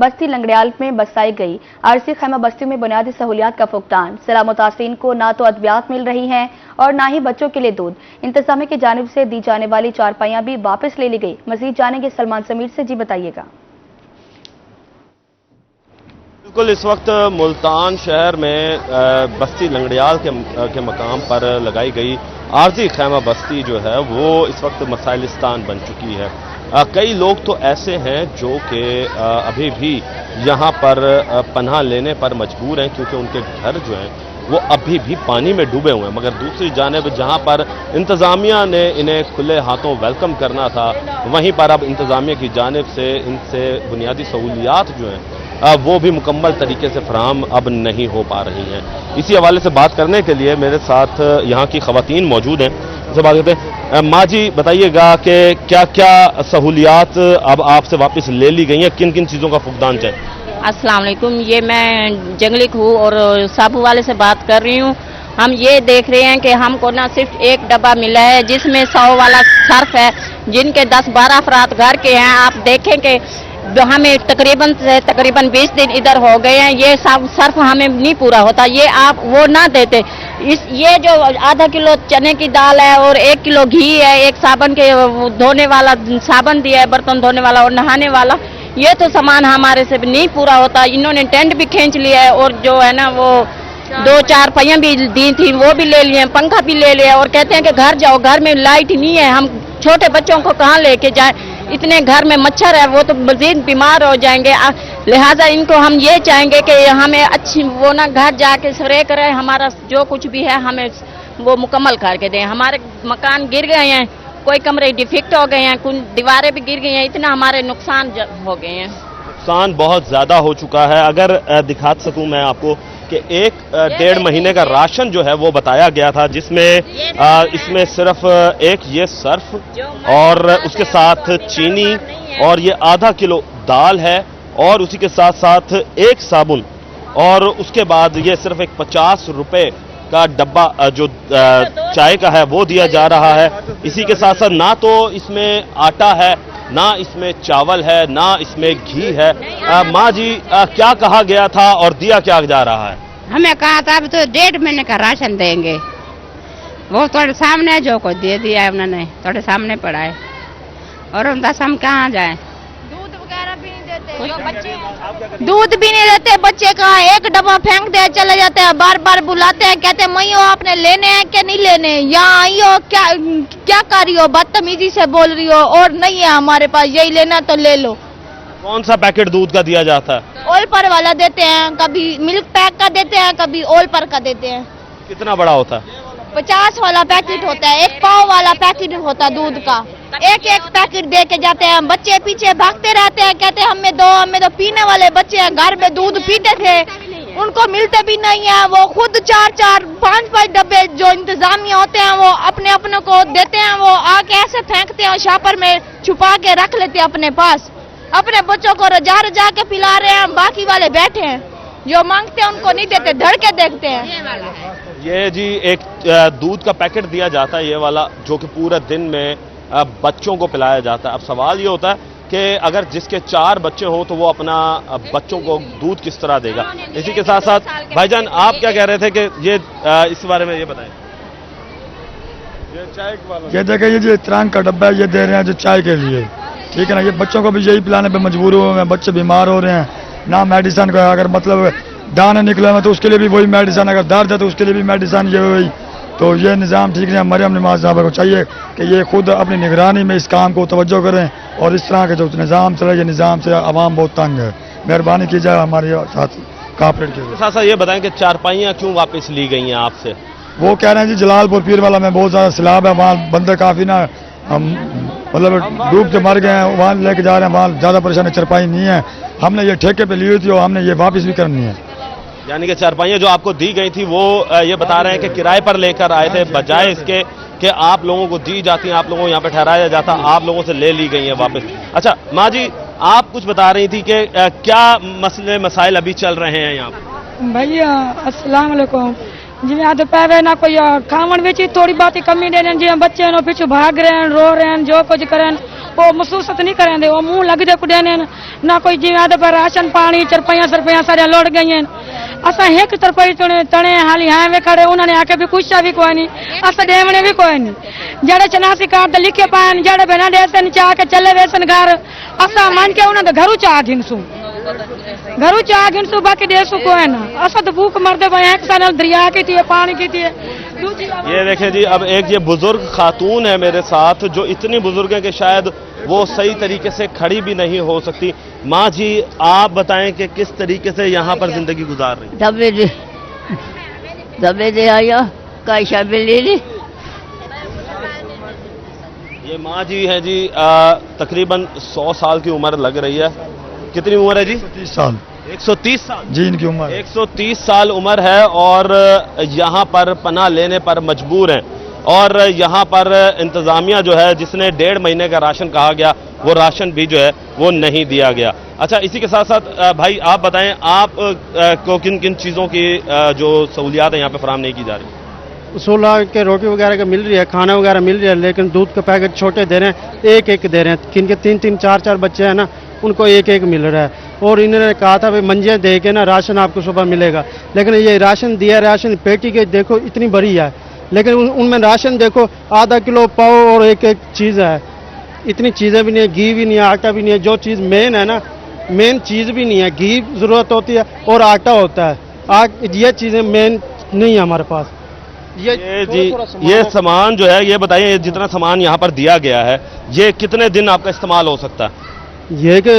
बस्ती लंगड़ियाल में बसाई गई आरसी खैमा बस्तियों में बुनियादी सहूलियात का फुकदान। सैलाब मुतासरीन को ना तो अद्वियात मिल रही हैं और ना ही बच्चों के लिए दूध। इंतजामिया की जानिब से दी जाने वाली चारपाइयां भी वापस ले ली गई। मजीद जानेंगे सलमान समीर से। जी बताइएगा। बिल्कुल, इस वक्त मुल्तान शहर में बस्ती लंगड़ियाल के मकाम पर लगाई गई आरजी खैमा बस्ती जो है वो इस वक्त मसाइलिस्तान बन चुकी है। कई लोग तो ऐसे हैं जो कि अभी भी यहाँ पर पनाह लेने पर मजबूर हैं क्योंकि उनके घर जो हैं वो अभी भी पानी में डूबे हुए हैं। मगर दूसरी जानिब जहाँ पर इंतज़ामिया ने इन्हें खुले हाथों वेलकम करना था, वहीं पर अब इंतज़ामिया की जानिब से इनसे बुनियादी सहूलियात जो हैं वो भी मुकम्मल तरीके से फराहम अब नहीं हो पा रही हैं। इसी हवाले से बात करने के लिए मेरे साथ यहाँ की ख़वातीन मौजूद हैं। उनसे बात करते हैं। माँ जी बताइएगा कि क्या क्या सहूलियात अब आपसे वापस ले ली गई हैं, किन किन चीज़ों का फुकदान चाहिए? अस्सलाम वालेकुम, ये मैं जंगली खूह और साबू वाले से बात कर रही हूँ। हम ये देख रहे हैं कि हमको ना सिर्फ एक डब्बा मिला है जिसमें 100 वाला सर्फ है, जिनके 10-12 अफराद घर के हैं। आप देखें कि हमें तकरीबन 20 दिन इधर हो गए हैं, ये सब सर्फ हमें नहीं पूरा होता। ये आप वो ना देते, ये जो आधा किलो चने की दाल है और 1 किलो घी है, एक साबन के धोने वाला साबन दिया है, बर्तन धोने वाला और नहाने वाला, ये तो सामान हमारे से भी नहीं पूरा होता। इन्होंने टेंट भी खींच लिया है और जो है ना वो 2-4 पहियां भी दी थी वो भी ले लिए, पंखा भी ले लिया और कहते हैं कि घर जाओ, घर में लाइट नहीं है, हम छोटे बच्चों को कहाँ लेके जाएं, इतने घर में मच्छर है, वो तो मजीद बीमार हो जाएंगे। लिहाजा इनको हम ये चाहेंगे कि हमें अच्छी वो ना घर जाके स्प्रे करें, हमारा जो कुछ भी है हमें वो मुकम्मल करके दें। हमारे मकान गिर गए हैं, कोई कमरे डिफेक्ट हो गए हैं, कुछ दीवारें भी गिर गई हैं, इतना हमारे नुकसान हो गए हैं। नुकसान बहुत ज़्यादा हो चुका है। अगर दिखा सकूं मैं आपको कि 1-1.5 महीने का राशन जो है वो बताया गया था, जिसमें इसमें सिर्फ एक ये सर्फ और उसके साथ चीनी और ये आधा किलो दाल है और उसी के साथ साथ एक साबुन और उसके बाद ये सिर्फ एक 50 रुपए का डब्बा जो चाय का है वो दिया जा रहा है। इसी के साथ साथ ना तो इसमें आटा है, ना इसमें चावल है, ना इसमें घी है। माँ जी क्या कहा गया था और दिया क्या जा रहा है? हमें कहा था अभी तो 1.5 महीने का राशन देंगे, वो थोड़े सामने जो को दे दिया है उन्होंने, थोड़े सामने पड़ा है और हम कहाँ जाएं? दूध वगैरह भी नहीं देते, दूध भी नहीं देते। बच्चे का एक डब्बा फेंक दे चले जाते हैं, बार बार बुलाते हैं, कहते हैं मई हो आपने लेने हैं कि नहीं लेने, यहाँ आई हो क्या कर रही हो, बदतमीजी से बोल रही हो और नहीं है हमारे पास, यही लेना तो ले लो। कौन सा पैकेट दूध का दिया जाता है? ओल पर वाला देते हैं, कभी मिल्क पैक का देते हैं, कभी ओल पर का देते हैं। कितना बड़ा होता है? 50 वाला पैकेट होता है, 1 पाव वाला पैकेट होता है दूध का, एक पैकेट दे के जाते हैं। बच्चे पीछे भागते रहते हैं, कहते हैं हमें दो पीने वाले बच्चे हैं, घर में दूध पीते थे, उनको मिलते भी नहीं है। वो खुद 4-4, 5-5 डब्बे जो इंतजामिया होते हैं वो अपने को देते हैं, वो आके ऐसे फेंकते हैं, शापर में छुपा के रख लेते हैं अपने पास। अपने बच्चों को रजा के पिला रहे हैं, बाकी वाले बैठे हैं, जो मांगते हैं उनको नहीं देते, धड़के देखते हैं। ये जी एक दूध का पैकेट दिया जाता है, ये वाला, जो कि पूरा दिन में बच्चों को पिलाया जाता है। अब सवाल ये होता है कि अगर जिसके 4 बच्चे हों तो वो अपना बच्चों को दूध किस तरह देगा। इसी के साथ साथ भाईजान आप क्या कह रहे थे कि ये इस बारे में ये बताएं। ये चाय वाला, ये देखिए, ये जो त्राण का डब्बा है ये दे रहे हैं जो चाय के लिए, ठीक है ना। ये बच्चों को भी यही पिलाने पे मजबूर हुए हैं, बच्चे बीमार हो रहे हैं, ना मेडिसिन का, अगर मतलब दाने निकले हैं तो उसके लिए भी वही मेडिसिन, अगर दर्द है तो उसके लिए भी मेडिसिन, ये वही। तो ये निज़ाम ठीक नहीं। मरियम नवाज साहब को चाहिए कि ये खुद अपनी निगरानी में इस काम को तवज्जो करें और इस तरह के जो निज़ाम चले, ये निज़ाम से आवाम बहुत तंग है, मेहरबानी की जाए हमारे साथ कॉपरेट के साथ साथ। ये बताएं कि चारपाइयाँ क्यों वापस ली गई हैं आपसे? वो कह रहे हैं जी जलालपुर पीर वाला में बहुत ज़्यादा सैलाब है, वहाँ बंदे काफ़ी ना मतलब डूब के मर गए हैं, वहाँ लेके जा रहे हैं, वहाँ ज़्यादा परेशानी, चरपाई नहीं है, हमने ये ठेके पे ली हुई थी और हमने ये वापस भी करनी है। यानी कि चारपाइयाँ जो आपको दी गई थी वो ये बता रहे हैं कि किराए पर लेकर आए थे, बजाय इसके कि आप लोगों को दी जाती हैं, आप लोगों को यहाँ पे ठहराया जाता, आप लोगों से ले ली गई है वापस। अच्छा माँ जी, आप कुछ बता रही थी कि क्या मसले मसाइल अभी चल रहे हैं यहाँ पर? भैया अस्सलाम वालेकुम। जिवें दोपहर ना कोई खावन विच थोड़ी बहुत कमी दे जी, बच्चे पिछू भाग रहे हैं, रो रहे हैं, जो कुछ करें वो महसूस नहीं करेंगे, वो मुंह लग दे कुड़े ने ना कोई जिम्मेदार पर राशन पानी चरपाइया सरपाइया सारे लौट गई हैं। असा एक तरपाई तने हाली हाँ वे खड़े उन्होंने आके भी कुछ भी कोई नहीं, असा डेवने भी कोई नहीं। जड़े चनासी कार्ड लिखे पान जड़े बिना देसन चाह के चले वेसन घर असा मान के उन्होंने घरू चाह घिनसू घरू चाह घिनसू बाकी देसू कोई ना। असा तो भूख मरदे भाई एक साल दरिया की थी पानी की थी। ये देखें जी, अब एक ये बुजुर्ग खातून है मेरे साथ जो इतनी बुजुर्ग है कि शायद वो सही तरीके से खड़ी भी नहीं हो सकती। माँ जी आप बताएं कि किस तरीके से यहाँ पर जिंदगी गुजार रही है? दबे दे आया कायशा बिल्ली ये माँ जी है जी, तकरीबन 100 साल की उम्र लग रही है। कितनी उम्र है जी? 30 साल। 130 साल जी इनकी उम्र 130 साल उम्र है और यहाँ पर पनाह लेने पर मजबूर हैं। और यहाँ पर इंतजामिया जो है जिसने 1.5 महीने का राशन कहा गया वो राशन भी जो है वो नहीं दिया गया। अच्छा, इसी के साथ साथ भाई आप बताएं आप को किन किन चीज़ों की जो सहूलियात है यहाँ पे फराहम नहीं की जा रही? सोलह के रोटी वगैरह का मिल रही है, खाना वगैरह मिल रही है, लेकिन दूध के पैकेट छोटे दे रहे हैं, एक एक दे रहे हैं। किनके 3-3 4-4 बच्चे हैं ना, उनको एक एक मिल रहा है। और इन्होंने कहा था भाई मंजे दे के ना राशन आपको सुबह मिलेगा, लेकिन ये राशन दिया, राशन पेटी के देखो इतनी बड़ी है, लेकिन उनमें राशन देखो आधा किलो पाव और एक एक चीज़ है। इतनी चीज़ें भी नहीं है, घी भी नहीं है, आटा भी नहीं है। जो चीज़ मेन है ना, मेन चीज़ भी नहीं है। घी ज़रूरत होती है और आटा होता है, ये चीज़ें मेन नहीं है हमारे पास। ये जी ये सामान जो है, ये बताइए जितना सामान यहाँ पर दिया गया है ये कितने दिन आपका इस्तेमाल हो सकता है? ये कि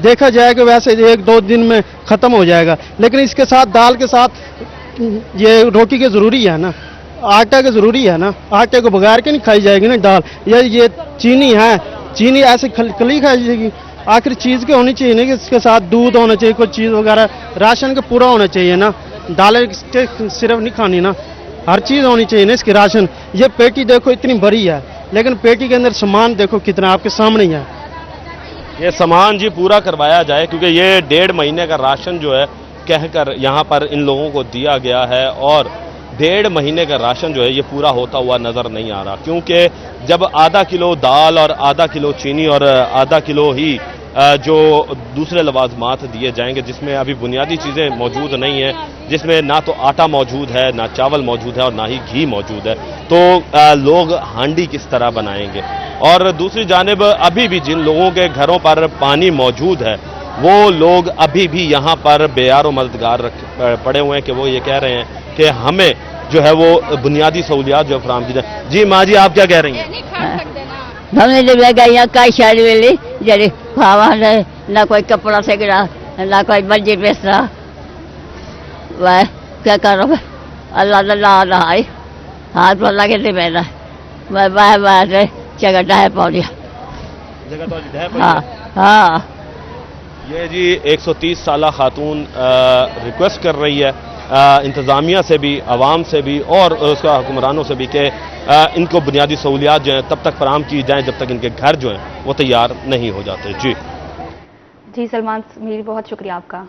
देखा जाए कि वैसे 1-2 दिन में ख़त्म हो जाएगा, लेकिन इसके साथ दाल के साथ ये रोटी के ज़रूरी है ना, आटा के ज़रूरी है ना। आटे को बगैर के नहीं खाई जाएगी ना दाल। ये चीनी है, चीनी ऐसे कली खाई जाएगी। आखिर चीज़ के होनी चाहिए ना कि इसके साथ दूध होना चाहिए, कोई चीज़ वगैरह राशन का पूरा होना चाहिए ना। दालें सिर्फ नहीं खानी ना, हर चीज़ होनी चाहिए ना इसकी राशन। ये पेटी देखो इतनी बड़ी है, लेकिन पेटी के अंदर सामान देखो कितना आपके सामने ही है। ये सामान जी पूरा करवाया जाए क्योंकि ये 1.5 महीने का राशन जो है कहकर यहाँ पर इन लोगों को दिया गया है और 1.5 महीने का राशन जो है ये पूरा होता हुआ नज़र नहीं आ रहा। क्योंकि जब आधा किलो दाल और आधा किलो चीनी और आधा किलो ही जो दूसरे लवाजमात दिए जाएंगे जिसमें अभी बुनियादी चीज़ें मौजूद नहीं हैं, जिसमें ना तो आटा मौजूद है, ना चावल मौजूद है और ना ही घी मौजूद है, तो लोग हांडी किस तरह बनाएंगे? और दूसरी जानिब अभी भी जिन लोगों के घरों पर पानी मौजूद है वो लोग अभी भी यहाँ पर बेयार मददगार पड़े हुए हैं कि वो ये कह रहे हैं कि हमें जो है वो बुनियादी सहूलियात जो फराहम की जाए। जी माँ जी आप क्या कह रही हैं? हमने जब लगाई कई शादी वेली जरे खावा ना कोई कपड़ा से गिरा ना कोई मंजी बेचना, वह क्या करो अल्लाह अल्लाह आई हाथ पर लगे थे मेरा मैं बाहर जगह डह पा दिया। हाँ हाँ ये जी 130 साल खातून रिक्वेस्ट कर रही है इंतज़ामिया से भी, आवाम से भी और उसका हुक्मरानों से भी कि इनको बुनियादी सहूलियात जो हैं तब तक फराहम की जाएँ जब तक इनके घर जो हैं वो तैयार नहीं हो जाते। जी सलमान मीर बहुत शुक्रिया आपका।